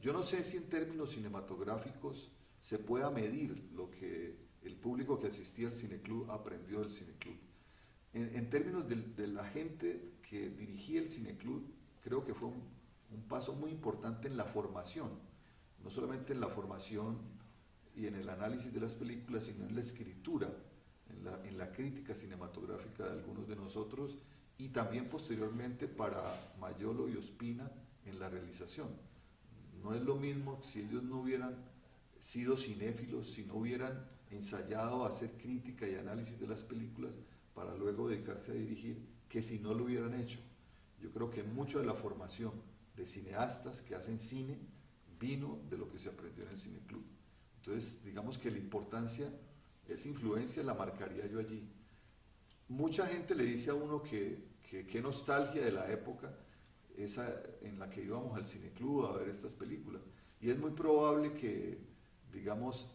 Yo no sé si en términos cinematográficos se pueda medir lo que el público que asistía al cineclub aprendió del cineclub. En términos de la gente que dirigía el cineclub, creo que fue un paso muy importante en la formación, no solamente en la formación y en el análisis de las películas, sino en la escritura, en la crítica cinematográfica de algunos de nosotros, y también posteriormente para Mayolo y Ospina en la realización. No es lo mismo si ellos no hubieran sido cinéfilos, si no hubieran ensayado a hacer crítica y análisis de las películas para luego dedicarse a dirigir, que si no lo hubieran hecho. Yo creo que mucho de la formación de cineastas que hacen cine vino de lo que se aprendió en el cineclub. Entonces, digamos que la importancia, esa influencia la marcaría yo allí. Mucha gente le dice a uno que qué nostalgia de la época esa en la que íbamos al cineclub a ver estas películas. Y es muy probable que, digamos,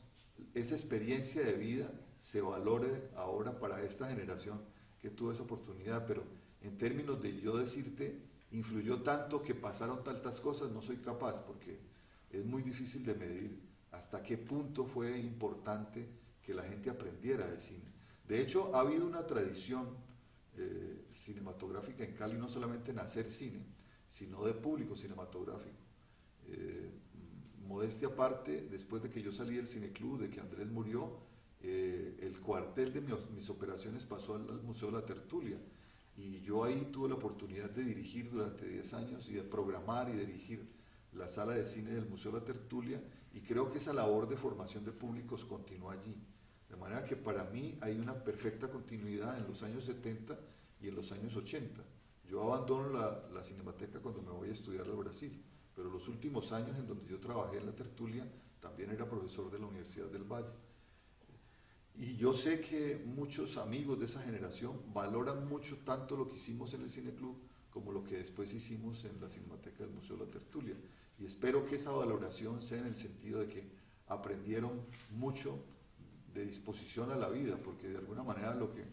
esa experiencia de vida se valore ahora para esta generación que tuvo esa oportunidad, pero en términos de yo decirte, influyó tanto que pasaron tantas cosas, no soy capaz, porque es muy difícil de medir hasta qué punto fue importante que la gente aprendiera de cine. De hecho, ha habido una tradición cinematográfica en Cali, no solamente en hacer cine, sino de público cinematográfico. Modestia aparte, después de que yo salí del cineclub, de que Andrés murió, el cuartel de mis operaciones pasó al Museo de la Tertulia, y yo ahí tuve la oportunidad de dirigir durante 10 años y de programar y dirigir la sala de cine del Museo de la Tertulia, y creo que esa labor de formación de públicos continúa allí. De manera que para mí hay una perfecta continuidad en los años 70 y en los años 80. Yo abandono la Cinemateca cuando me voy a estudiar al Brasil, pero los últimos años en donde yo trabajé en la Tertulia también era profesor de la Universidad del Valle. Y yo sé que muchos amigos de esa generación valoran mucho tanto lo que hicimos en el Cineclub como lo que después hicimos en la Cinemateca del Museo de la Tertulia. Y espero que esa valoración sea en el sentido de que aprendieron mucho de disposición a la vida, porque de alguna manera lo que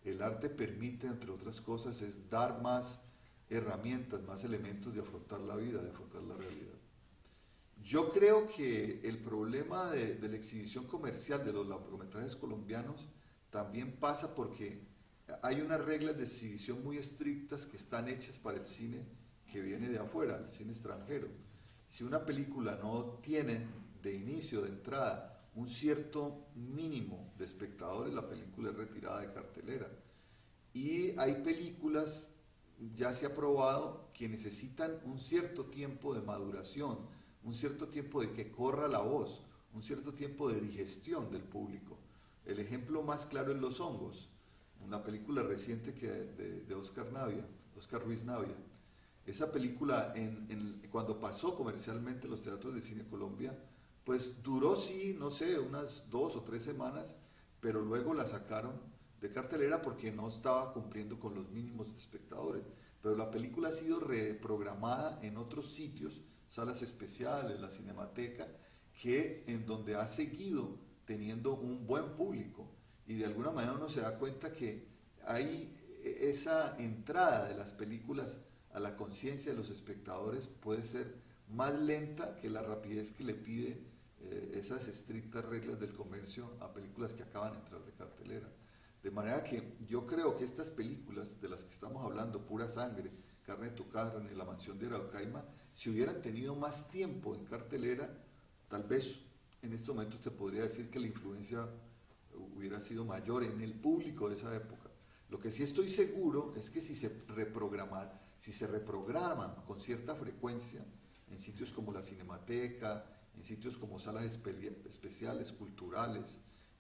el arte permite, entre otras cosas, es dar más herramientas, más elementos de afrontar la vida, de afrontar la realidad. Yo creo que el problema de la exhibición comercial de los largometrajes colombianos también pasa porque hay unas reglas de exhibición muy estrictas que están hechas para el cine que viene de afuera, el cine extranjero. Si una película no tiene de inicio, de entrada, un cierto mínimo de espectadores, la película es retirada de cartelera. Y hay películas, ya se ha probado, que necesitan un cierto tiempo de maduración, un cierto tiempo de que corra la voz, un cierto tiempo de digestión del público. El ejemplo más claro es Los Hongos, una película reciente de Oscar Navia, Oscar Ruiz Navia. Esa película, cuando pasó comercialmente en los teatros de cine Colombia, pues duró, sí, no sé, unas 2 o 3 semanas, pero luego la sacaron de cartelera porque no estaba cumpliendo con los mínimos de espectadores. Pero la película ha sido reprogramada en otros sitios, salas especiales, la Cinemateca, en donde ha seguido teniendo un buen público. Y de alguna manera uno se da cuenta que hay esa entrada de las películas a la conciencia de los espectadores puede ser más lenta que la rapidez que le pide esas estrictas reglas del comercio a películas que acaban de entrar de cartelera. De manera que yo creo que estas películas de las que estamos hablando, Pura Sangre, Carne de tu carne, La mansión de Araucaima, si hubieran tenido más tiempo en cartelera, tal vez en estos momentos te podría decir que la influencia hubiera sido mayor en el público de esa época. Lo que sí estoy seguro es que si se reprograman con cierta frecuencia en sitios como la Cinemateca, en sitios como salas especiales, culturales,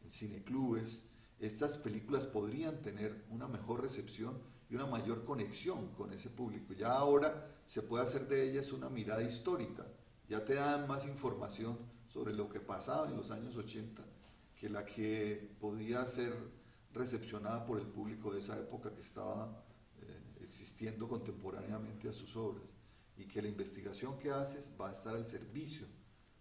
en cineclubes, estas películas podrían tener una mejor recepción y una mayor conexión con ese público. Ya ahora se puede hacer de ellas una mirada histórica, ya te dan más información sobre lo que pasaba en los años 80 que la que podía ser recepcionada por el público de esa época que estaba existiendo contemporáneamente a sus obras, y que la investigación que haces va a estar al servicio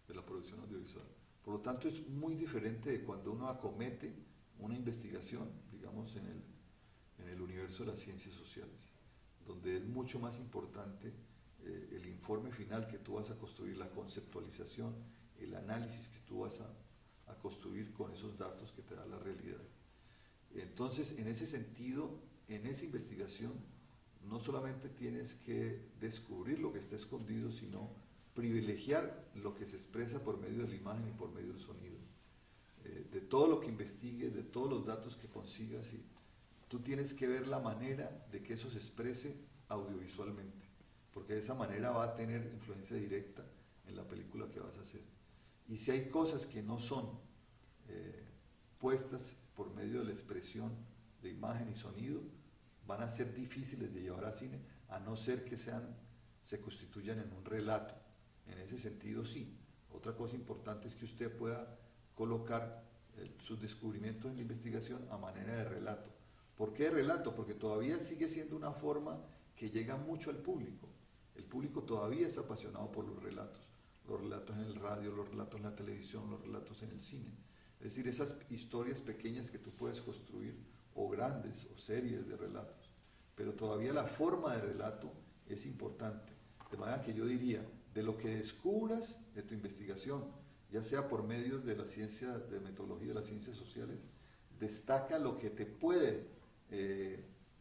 de la producción audiovisual. Por lo tanto, es muy diferente de cuando uno acomete una investigación, digamos, en el universo de las ciencias sociales, donde es mucho más importante el informe final que tú vas a construir, la conceptualización, el análisis que tú vas a construir con esos datos que te da la realidad. Entonces, en ese sentido, en esa investigación, no solamente tienes que descubrir lo que está escondido, sino privilegiar lo que se expresa por medio de la imagen y por medio del sonido. De todo lo que investigues, de todos los datos que consigas, y tú tienes que ver la manera de que eso se exprese audiovisualmente, porque de esa manera va a tener influencia directa en la película que vas a hacer. Y si hay cosas que no son puestas por medio de la expresión de imagen y sonido, van a ser difíciles de llevar a cine, a no ser que se constituyan en un relato. En ese sentido, sí. Otra cosa importante es que usted pueda colocar sus descubrimientos en la investigación a manera de relato. ¿Por qué de relato? Porque todavía sigue siendo una forma que llega mucho al público. El público todavía es apasionado por los relatos en el radio, los relatos en la televisión, los relatos en el cine. Es decir, esas historias pequeñas que tú puedes construir, o grandes, o series de relatos. Pero todavía la forma de relato es importante. De manera que yo diría, de lo que descubras de tu investigación, ya sea por medios de la ciencia, de metodología de las ciencias sociales, destaca lo que te puede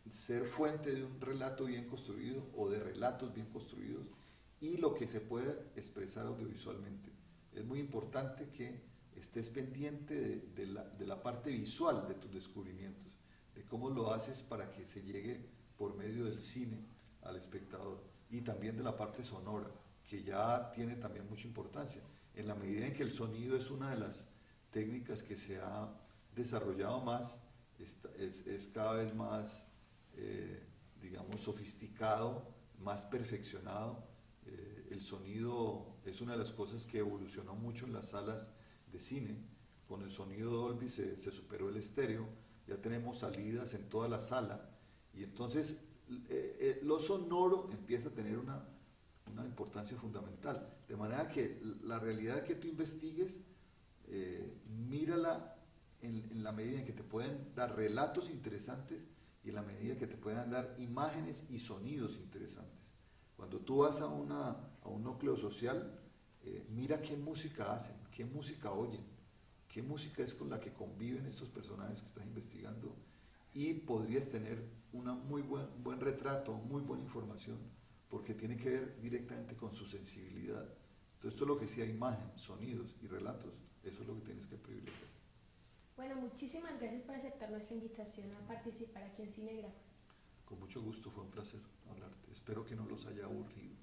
ser fuente de un relato bien construido o de relatos bien construidos, y lo que se puede expresar audiovisualmente. Es muy importante que estés pendiente de la parte visual de tus descubrimientos, de cómo lo haces para que se llegue por medio del cine al espectador, y también de la parte sonora, que ya tiene también mucha importancia, en la medida en que el sonido es una de las técnicas que se ha desarrollado más, es cada vez más, digamos, sofisticado, más perfeccionado. El sonido es una de las cosas que evolucionó mucho en las salas de cine. Con el sonido Dolby se superó el estéreo, ya tenemos salidas en toda la sala, y entonces lo sonoro empieza a tener una importancia fundamental. De manera que la realidad que tú investigues, mírala en la medida en que te pueden dar relatos interesantes y en la medida que te puedan dar imágenes y sonidos interesantes. Cuando tú vas a un núcleo social, mira qué música hacen, qué música oyen, qué música es con la que conviven estos personajes que estás investigando, y podrías tener un muy buen retrato, muy buena información, porque tiene que ver directamente con su sensibilidad. Entonces, esto es lo que decía, imagen, sonidos y relatos, eso es lo que tienes que privilegiar. Bueno, muchísimas gracias por aceptar nuestra invitación a participar aquí en Cinegrafos. Con mucho gusto, fue un placer hablarte. Espero que no los haya aburrido.